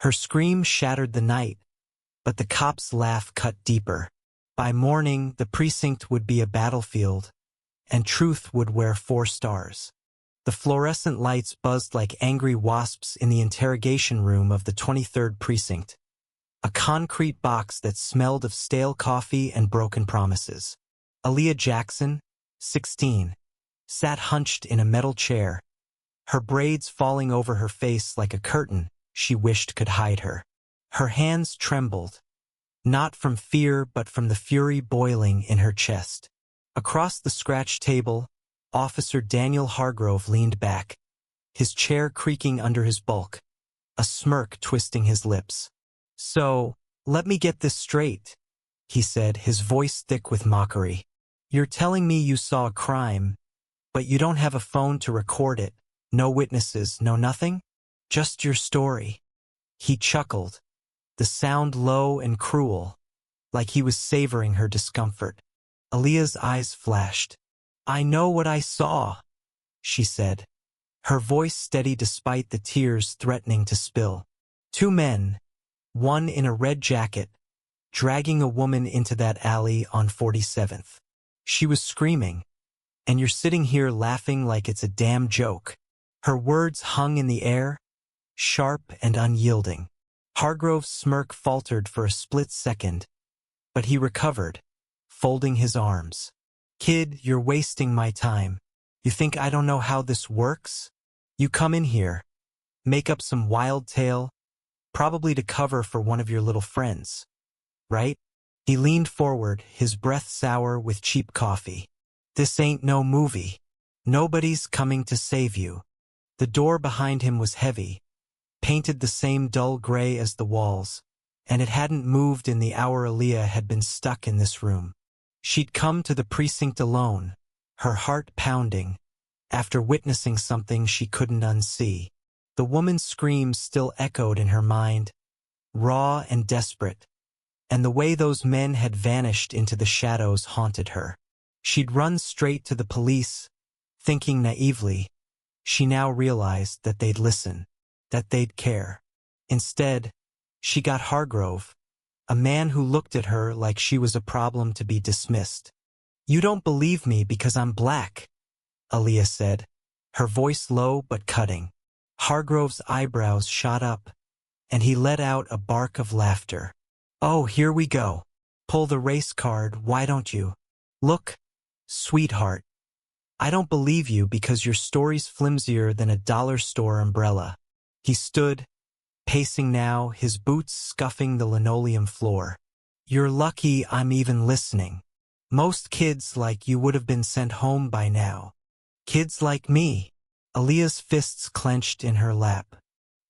Her scream shattered the night, but the cop's laugh cut deeper. By morning, the precinct would be a battlefield, and truth would wear 4 stars. The fluorescent lights buzzed like angry wasps in the interrogation room of the 23rd precinct, a concrete box that smelled of stale coffee and broken promises. Aaliyah Jackson, 16, sat hunched in a metal chair, her braids falling over her face like a curtain she wished could hide her. Her hands trembled, not from fear but from the fury boiling in her chest. Across the scratch table, Officer Daniel Hargrove leaned back, his chair creaking under his bulk, a smirk twisting his lips. "So, let me get this straight," he said, his voice thick with mockery. "You're telling me you saw a crime, but you don't have a phone to record it, no witnesses, no nothing? Just your story." He chuckled, the sound low and cruel, like he was savoring her discomfort. Aaliyah's eyes flashed. "I know what I saw," she said, her voice steady despite the tears threatening to spill. 2 men, one in a red jacket, dragging a woman into that alley on 47th. She was screaming, "And you're sitting here laughing like it's a damn joke." Her words hung in the air, sharp and unyielding. Hargrove's smirk faltered for a split second, but he recovered, folding his arms. "Kid, you're wasting my time. You think I don't know how this works? You come in here, make up some wild tale, probably to cover for one of your little friends, right?" He leaned forward, his breath sour with cheap coffee. "This ain't no movie. Nobody's coming to save you." The door behind him was heavy, painted the same dull gray as the walls, and it hadn't moved in the hour Aaliyah had been stuck in this room. She'd come to the precinct alone, her heart pounding, after witnessing something she couldn't unsee. The woman's screams still echoed in her mind, raw and desperate, and the way those men had vanished into the shadows haunted her. She'd run straight to the police, thinking naively. She now realized that they'd listen, that they'd care. Instead, she got Hargrove, a man who looked at her like she was a problem to be dismissed. "You don't believe me because I'm black," Aaliyah said, her voice low but cutting. Hargrove's eyebrows shot up, and he let out a bark of laughter. "Oh, here we go. Pull the race card, why don't you? Look, sweetheart, I don't believe you because your story's flimsier than a dollar store umbrella." He stood, pacing now, his boots scuffing the linoleum floor. "You're lucky I'm even listening. Most kids like you would have been sent home by now. Kids like me." Aaliyah's fists clenched in her lap.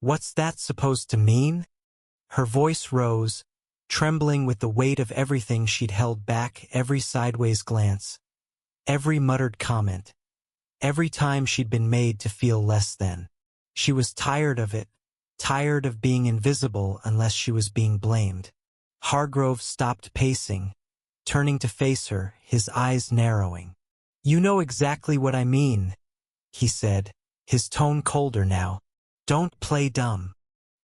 "What's that supposed to mean?" Her voice rose, trembling with the weight of everything she'd held back, every sideways glance, every muttered comment, every time she'd been made to feel less than. She was tired of it, tired of being invisible unless she was being blamed. Hargrove stopped pacing, turning to face her, his eyes narrowing. "You know exactly what I mean," he said, his tone colder now. "Don't play dumb."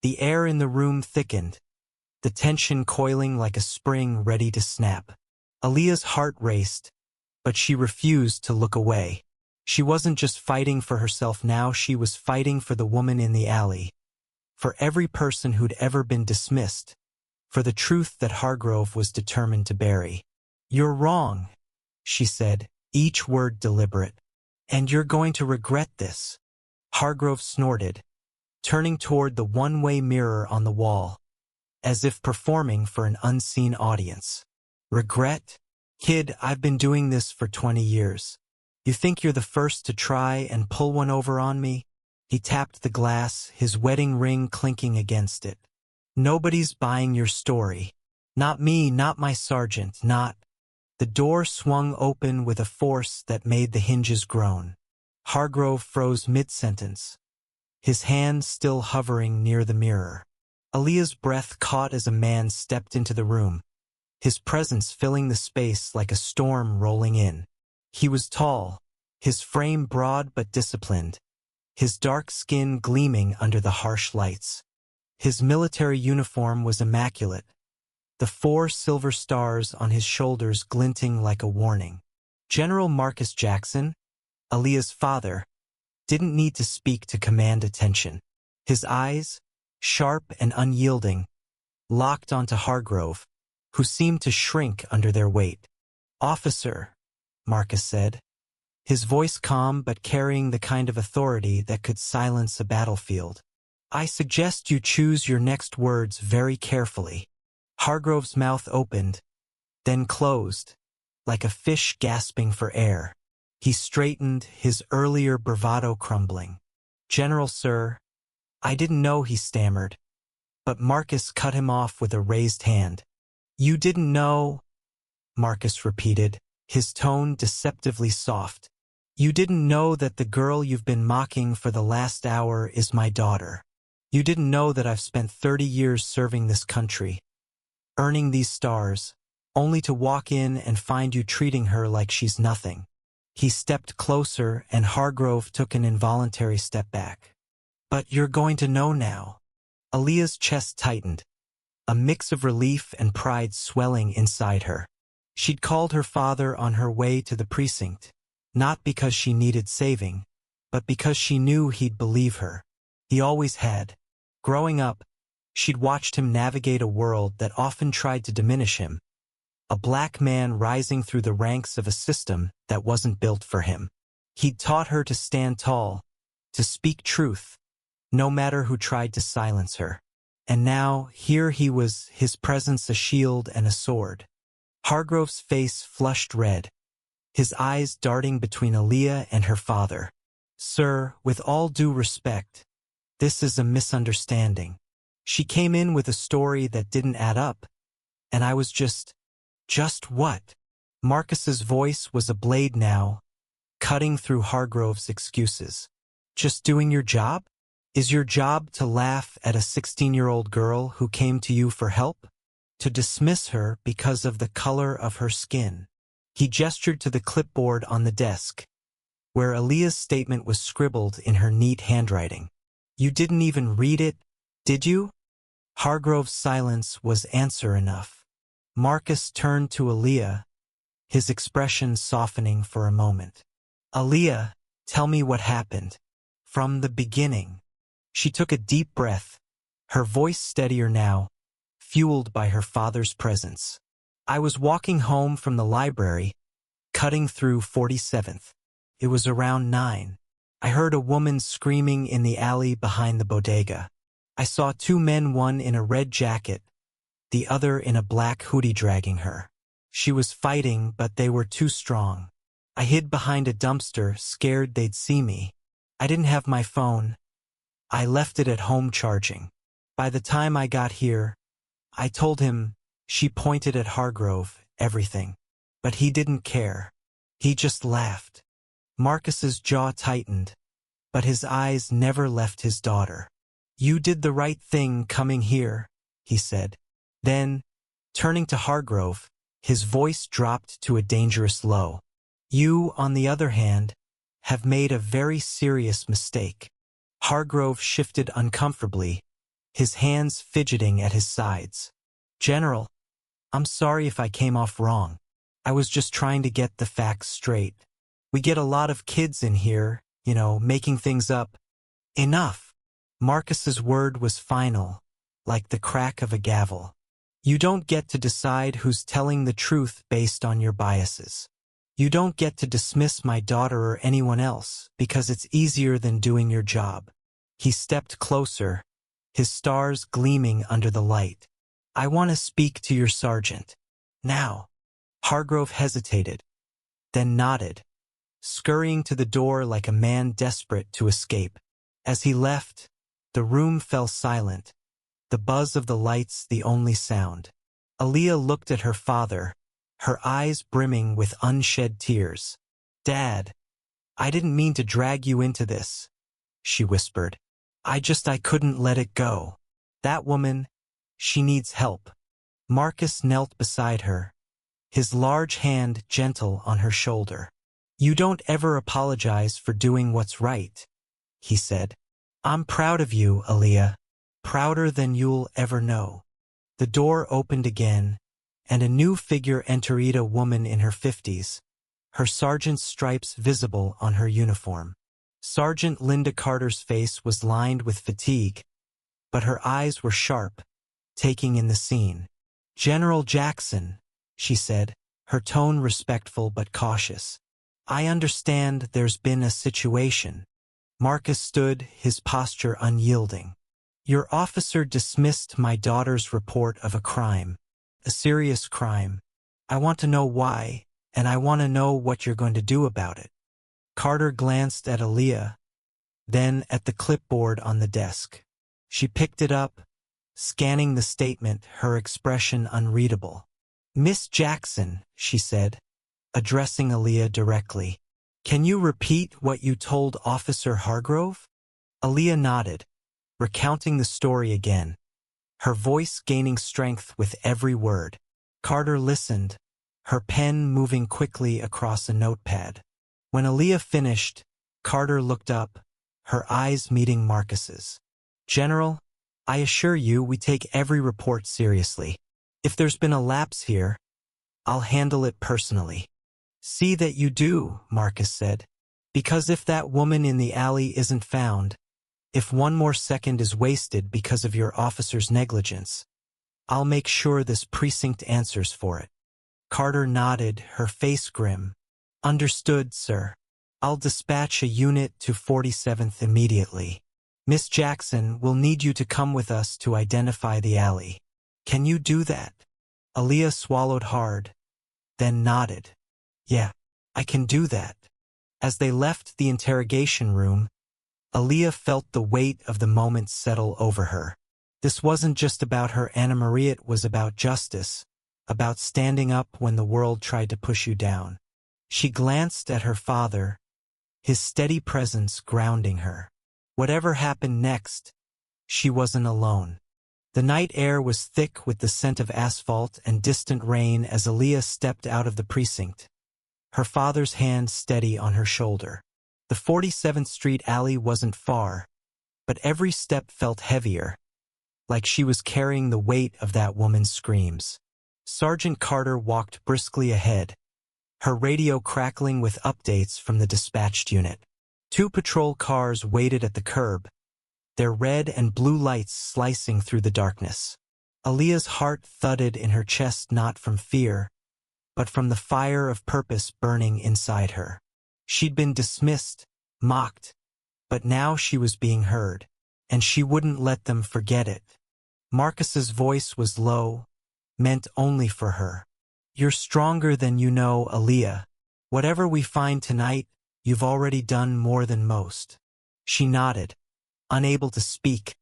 The air in the room thickened, the tension coiling like a spring ready to snap. Aaliyah's heart raced, but she refused to look away. She wasn't just fighting for herself now, she was fighting for the woman in the alley, for every person who'd ever been dismissed, for the truth that Hargrove was determined to bury. "You're wrong," she said, each word deliberate. "And you're going to regret this." Hargrove snorted, turning toward the one-way mirror on the wall, as if performing for an unseen audience. "Regret? Kid, I've been doing this for 20 years. You think you're the first to try and pull one over on me?" He tapped the glass, his wedding ring clinking against it. "Nobody's buying your story. Not me, not my sergeant, not—" The door swung open with a force that made the hinges groan. Hargrove froze mid-sentence, his hand still hovering near the mirror. Aaliyah's breath caught as a man stepped into the room, his presence filling the space like a storm rolling in. He was tall, his frame broad but disciplined, his dark skin gleaming under the harsh lights. His military uniform was immaculate, the 4 silver stars on his shoulders glinting like a warning. General Marcus Jackson, Aaliyah's father, didn't need to speak to command attention. His eyes, sharp and unyielding, locked onto Hargrove, who seemed to shrink under their weight. "Officer," Marcus said, his voice calm but carrying the kind of authority that could silence a battlefield. "I suggest you choose your next words very carefully." Hargrove's mouth opened, then closed, like a fish gasping for air. He straightened, his earlier bravado crumbling. "General, sir, I didn't know," he stammered. But Marcus cut him off with a raised hand. "You didn't know?" Marcus repeated, his tone deceptively soft. "You didn't know that the girl you've been mocking for the last hour is my daughter. You didn't know that I've spent 30 years serving this country, earning these stars, only to walk in and find you treating her like she's nothing." He stepped closer and Hargrove took an involuntary step back. "But you're going to know now." Aaliyah's chest tightened, a mix of relief and pride swelling inside her. She'd called her father on her way to the precinct, not because she needed saving, but because she knew he'd believe her. He always had. Growing up, she'd watched him navigate a world that often tried to diminish him, a black man rising through the ranks of a system that wasn't built for him. He'd taught her to stand tall, to speak truth, no matter who tried to silence her. And now, here he was, his presence a shield and a sword. Hargrove's face flushed red, his eyes darting between Aaliyah and her father. "Sir, with all due respect, this is a misunderstanding. She came in with a story that didn't add up, and I was just what?" Marcus's voice was a blade now, cutting through Hargrove's excuses. "Just doing your job? Is your job to laugh at a 16-year-old girl who came to you for help? To dismiss her because of the color of her skin?" He gestured to the clipboard on the desk, where Aaliyah's statement was scribbled in her neat handwriting. "You didn't even read it, did you?" Hargrove's silence was answer enough. Marcus turned to Aaliyah, his expression softening for a moment. "Aaliyah, tell me what happened. From the beginning." She took a deep breath, her voice steadier now, fueled by her father's presence. "I was walking home from the library, cutting through 47th. It was around 9. I heard a woman screaming in the alley behind the bodega. I saw 2 men, one in a red jacket, the other in a black hoodie dragging her. She was fighting, but they were too strong. I hid behind a dumpster, scared they'd see me. I didn't have my phone. I left it at home charging. By the time I got here, I told him," she pointed at Hargrove, "everything. But he didn't care. He just laughed." Marcus's jaw tightened, but his eyes never left his daughter. "You did the right thing coming here," he said. Then, turning to Hargrove, his voice dropped to a dangerous low. "You, on the other hand, have made a very serious mistake." Hargrove shifted uncomfortably, his hands fidgeting at his sides. "General, I'm sorry if I came off wrong. I was just trying to get the facts straight. We get a lot of kids in here, making things up." "Enough." Marcus's word was final, like the crack of a gavel. "You don't get to decide who's telling the truth based on your biases. You don't get to dismiss my daughter or anyone else because it's easier than doing your job." He stepped closer, his stars gleaming under the light. "I want to speak to your sergeant. Now." Hargrove hesitated, then nodded, scurrying to the door like a man desperate to escape. As he left, the room fell silent, the buzz of the lights the only sound. Aaliyah looked at her father, her eyes brimming with unshed tears. "Dad, I didn't mean to drag you into this," she whispered. I couldn't let it go. That woman, she needs help." Marcus knelt beside her, his large hand gentle on her shoulder. "You don't ever apologize for doing what's right," he said. "I'm proud of you, Aaliyah." prouder than you'll ever know. The door opened again, and a new figure entered, a woman in her 50s, her sergeant's stripes visible on her uniform. Sergeant Linda Carter's face was lined with fatigue, but her eyes were sharp, taking in the scene. "General Jackson," she said, her tone respectful but cautious. "I understand there's been a situation." Marcus stood, his posture unyielding. "Your officer dismissed my daughter's report of a crime, a serious crime. I want to know why, and I want to know what you're going to do about it." Carter glanced at Aaliyah, then at the clipboard on the desk. She picked it up, scanning the statement, her expression unreadable. "Miss Jackson," she said, addressing Aaliyah directly, "can you repeat what you told Officer Hargrove?" Aaliyah nodded, recounting the story again, her voice gaining strength with every word. Carter listened, her pen moving quickly across a notepad. When Aaliyah finished, Carter looked up, her eyes meeting Marcus's. "General, I assure you we take every report seriously. If there's been a lapse here, I'll handle it personally." "See that you do," Marcus said, "because if that woman in the alley isn't found, if one more second is wasted because of your officer's negligence, I'll make sure this precinct answers for it." Carter nodded, her face grim. "Understood, sir. I'll dispatch a unit to 47th immediately. Miss Jackson, we'll need you to come with us to identify the alley. Can you do that?" Aaliyah swallowed hard, then nodded. "Yeah, I can do that." As they left the interrogation room, Aaliyah felt the weight of the moment settle over her. This wasn't just about her Anna Maria, it was about justice, about standing up when the world tried to push you down. She glanced at her father, his steady presence grounding her. Whatever happened next, she wasn't alone. The night air was thick with the scent of asphalt and distant rain as Aaliyah stepped out of the precinct, her father's hand steady on her shoulder. The 47th Street alley wasn't far, but every step felt heavier, like she was carrying the weight of that woman's screams. Sergeant Carter walked briskly ahead, her radio crackling with updates from the dispatched unit. 2 patrol cars waited at the curb, their red and blue lights slicing through the darkness. Aaliyah's heart thudded in her chest, not from fear, but from the fire of purpose burning inside her. She'd been dismissed, mocked, but now she was being heard, and she wouldn't let them forget it. Marcus's voice was low, meant only for her. "You're stronger than you know, Aaliyah. Whatever we find tonight, you've already done more than most." She nodded, unable to speak,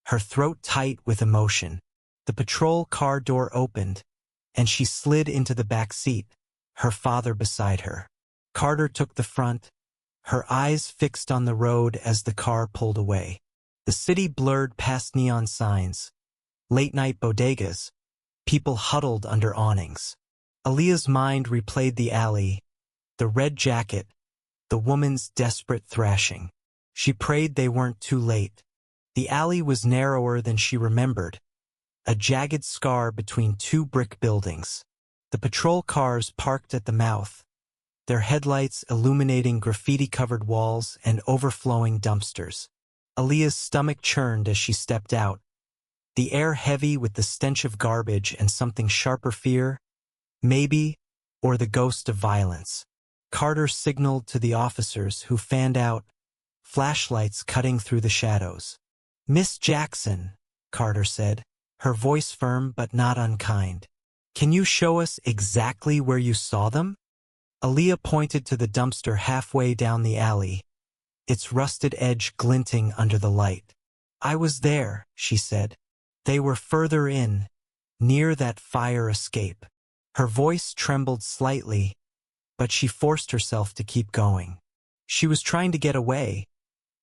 her throat tight with emotion. The patrol car door opened, and she slid into the back seat, her father beside her. Carter took the front, her eyes fixed on the road as the car pulled away. The city blurred past neon signs, late-night bodegas, people huddled under awnings. Aaliyah's mind replayed the alley, the red jacket, the woman's desperate thrashing. She prayed they weren't too late. The alley was narrower than she remembered, a jagged scar between 2 brick buildings. The patrol cars parked at the mouth, their headlights illuminating graffiti-covered walls and overflowing dumpsters. Aaliyah's stomach churned as she stepped out, the air heavy with the stench of garbage and something sharper fear, maybe, or the ghost of violence. Carter signaled to the officers who fanned out, flashlights cutting through the shadows. "Miss Jackson," Carter said, her voice firm but not unkind. "Can you show us exactly where you saw them?" Aaliyah pointed to the dumpster halfway down the alley, its rusted edge glinting under the light. "I was there," she said. "They were further in, near that fire escape." Her voice trembled slightly, but she forced herself to keep going. She was trying to get away,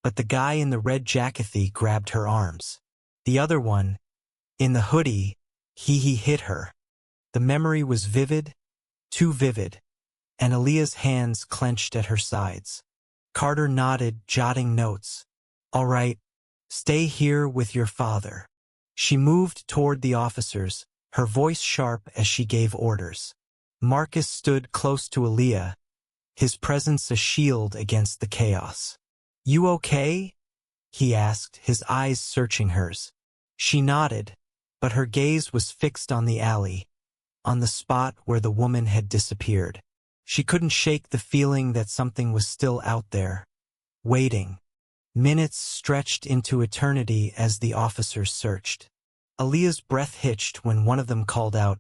but the guy in the red jacket grabbed her arms. The other one, in the hoodie, he hit her. The memory was vivid, too vivid, and Aaliyah's hands clenched at her sides. Carter nodded, jotting notes. "All right, Stay here with your father. She moved toward the officers, her voice sharp as she gave orders. Marcus stood close to Aaliyah, his presence a shield against the chaos. You okay? He asked, his eyes searching hers. She nodded, but her gaze was fixed on the alley, on the spot where the woman had disappeared. She couldn't shake the feeling that something was still out there, waiting. Minutes stretched into eternity as the officers searched. Aaliyah's breath hitched when one of them called out,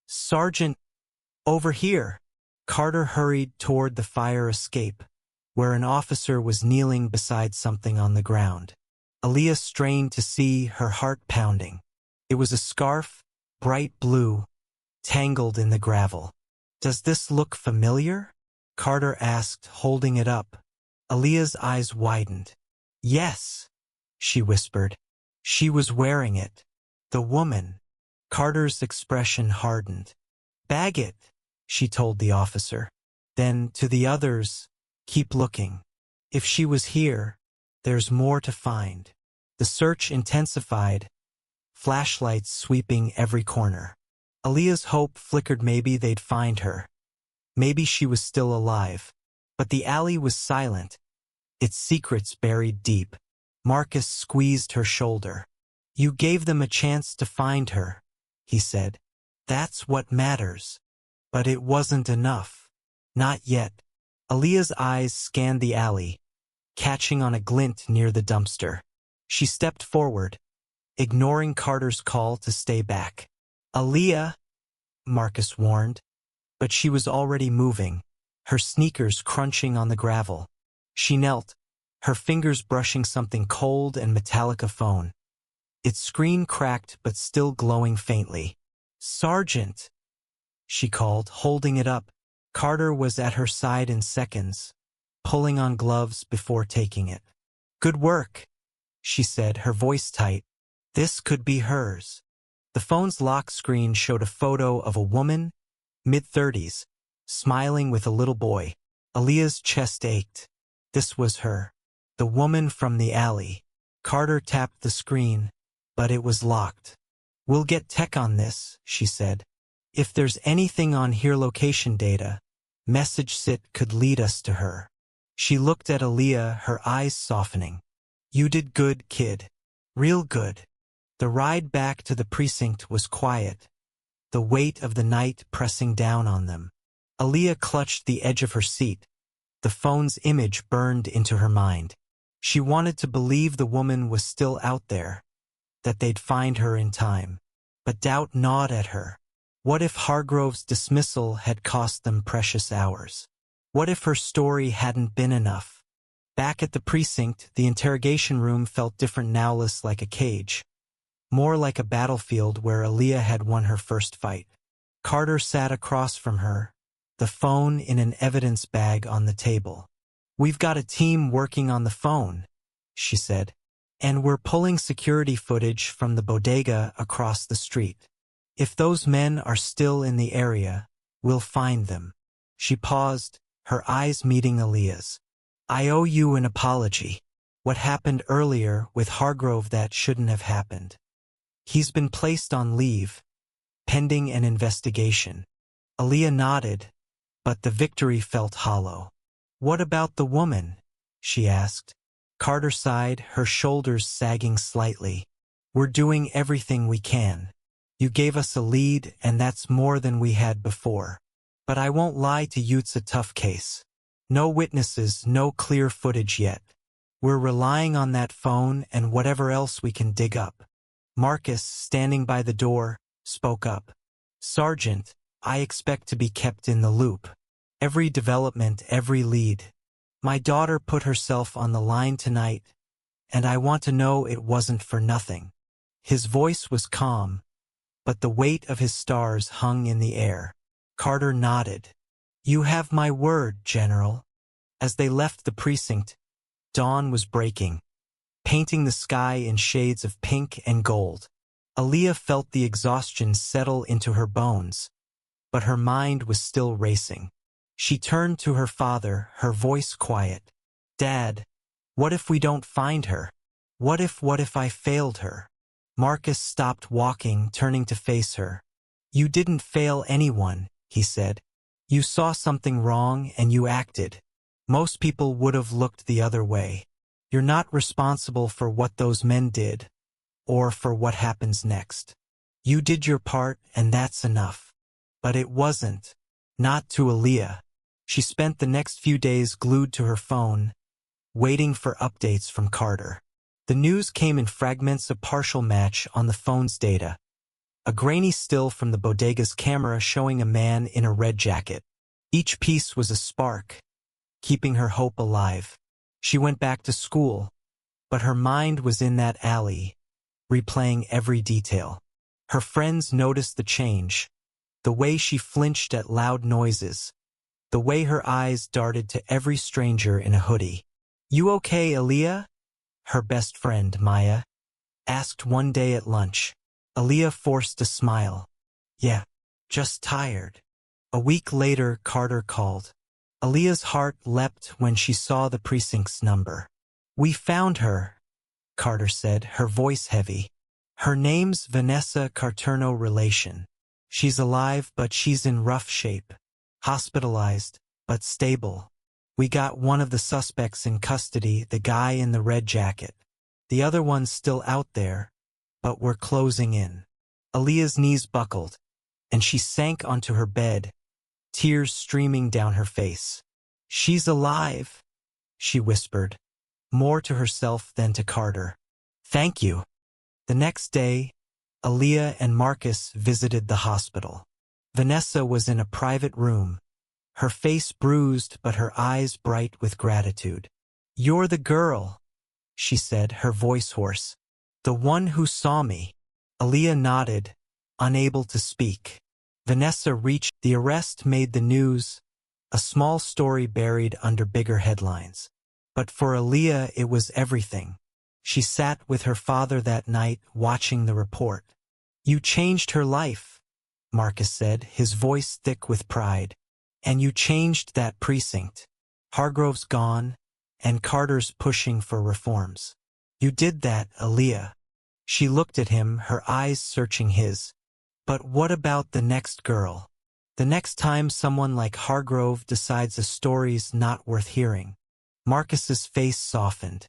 "Sergeant, over here!" Carter hurried toward the fire escape, where an officer was kneeling beside something on the ground. Aaliyah strained to see, her heart pounding. It was a scarf, bright blue, tangled in the gravel. "Does this look familiar?" Carter asked, holding it up. Aaliyah's eyes widened. "Yes," she whispered. She was wearing it. The woman. Carter's expression hardened. "Bag it," she told the officer. Then, to the others, "Keep looking. If she was here, there's more to find." The search intensified, flashlights sweeping every corner. Aaliyah's hope flickered. Maybe they'd find her. Maybe she was still alive. But the alley was silent, its secrets buried deep. Marcus squeezed her shoulder. "You gave them a chance to find her," he said. "That's what matters." But it wasn't enough. Not yet. Aaliyah's eyes scanned the alley, catching on a glint near the dumpster. She stepped forward, ignoring Carter's call to stay back. "Aaliyah," Marcus warned. But she was already moving, her sneakers crunching on the gravel. She knelt, her fingers brushing something cold and metallic, a phone. Its screen cracked but still glowing faintly. "Sergeant," she called, holding it up. Carter was at her side in seconds, pulling on gloves before taking it. "Good work," she said, her voice tight. This could be hers. The phone's lock screen showed a photo of a woman, mid-30s, smiling with a little boy. Aaliyah's chest ached. This was her. The woman from the alley. Carter tapped the screen, but it was locked. "We'll get tech on this," she said. "If there's anything on here, location data, message sit could lead us to her." She looked at Aaliyah, her eyes softening. "You did good, kid. Real good." The ride back to the precinct was quiet, the weight of the night pressing down on them. Aaliyah clutched the edge of her seat. The phone's image burned into her mind. She wanted to believe the woman was still out there, that they'd find her in time. But doubt gnawed at her. What if Hargrove's dismissal had cost them precious hours? What if her story hadn't been enough? Back at the precinct, the interrogation room felt different now, less like a cage. More like a battlefield where Aaliyah had won her first fight. Carter sat across from her, the phone in an evidence bag on the table. "We've got a team working on the phone," she said. "And we're pulling security footage from the bodega across the street. If those men are still in the area, we'll find them." She paused, her eyes meeting Aaliyah's. "I owe you an apology. What happened earlier with Hargrove, that shouldn't have happened. He's been placed on leave, pending an investigation." Aaliyah nodded, but the victory felt hollow. "What about the woman?" she asked. Carter sighed, her shoulders sagging slightly. "We're doing everything we can. You gave us a lead, and that's more than we had before. But I won't lie to you, it's a tough case. No witnesses, no clear footage yet. We're relying on that phone and whatever else we can dig up." Marcus, standing by the door, spoke up. "Sergeant, I expect to be kept in the loop. Every development, every lead. My daughter put herself on the line tonight, and I want to know it wasn't for nothing." His voice was calm, but the weight of his stars hung in the air. Carter nodded. "You have my word, General." As they left the precinct, dawn was breaking, painting the sky in shades of pink and gold. Aaliyah felt the exhaustion settle into her bones, but her mind was still racing. She turned to her father, her voice quiet. "Dad, what if we don't find her? What if I failed her? Marcus stopped walking, turning to face her. You didn't fail anyone, he said. You saw something wrong and you acted. Most people would have looked the other way. You're not responsible for what those men did, or for what happens next. You did your part and that's enough. But it wasn't. Not to Aaliyah. She spent the next few days glued to her phone, waiting for updates from Carter. The news came in fragments, a partial match on the phone's data. A grainy still from the bodega's camera showing a man in a red jacket. Each piece was a spark, keeping her hope alive. She went back to school, but her mind was in that alley, replaying every detail. Her friends noticed the change, the way she flinched at loud noises, the way her eyes darted to every stranger in a hoodie. You okay, Aaliyah? Her best friend, Maya, asked one day at lunch. Aaliyah forced a smile. Yeah, just tired. A week later, Carter called. Aaliyah's heart leapt when she saw the precinct's number. We found her, Carter said, her voice heavy. Her name's Vanessa Carterno relation. She's alive, but she's in rough shape. Hospitalized, but stable. We got one of the suspects in custody, the guy in the red jacket. The other one's still out there, but we're closing in. Aaliyah's knees buckled, and she sank onto her bed, tears streaming down her face. She's alive, she whispered, more to herself than to Carter. Thank you. The next day, Aaliyah and Marcus visited the hospital. Vanessa was in a private room, her face bruised but her eyes bright with gratitude. You're the girl, she said, her voice hoarse. The one who saw me. Aaliyah nodded, unable to speak. Vanessa reached. The arrest made the news, a small story buried under bigger headlines. But for Aaliyah it was everything. She sat with her father that night, watching the report. You changed her life, Marcus said, his voice thick with pride. And you changed that precinct. Hargrove's gone, and Carter's pushing for reforms. You did that, Aaliyah. She looked at him, her eyes searching his. But what about the next girl? The next time someone like Hargrove decides a story's not worth hearing? Marcus's face softened.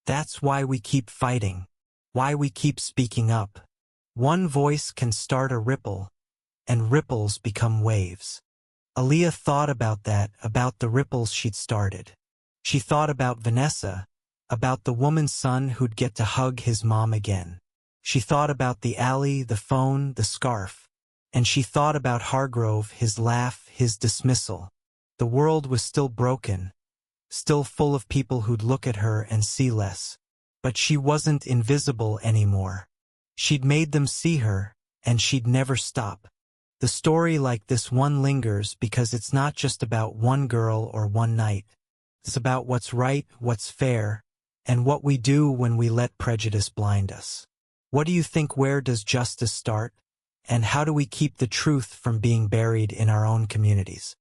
That's why we keep fighting. Why we keep speaking up. One voice can start a ripple, and ripples become waves. Aaliyah thought about that, about the ripples she'd started. She thought about Vanessa, about the woman's son who'd get to hug his mom again. She thought about the alley, the phone, the scarf. And she thought about Hargrove, his laugh, his dismissal. The world was still broken, still full of people who'd look at her and see less. But she wasn't invisible anymore. She'd made them see her, and she'd never stop. The story like this one lingers because it's not just about one girl or one night. It's about what's right, what's fair, and what we do when we let prejudice blind us. What do you think? Where does justice start? And how do we keep the truth from being buried in our own communities?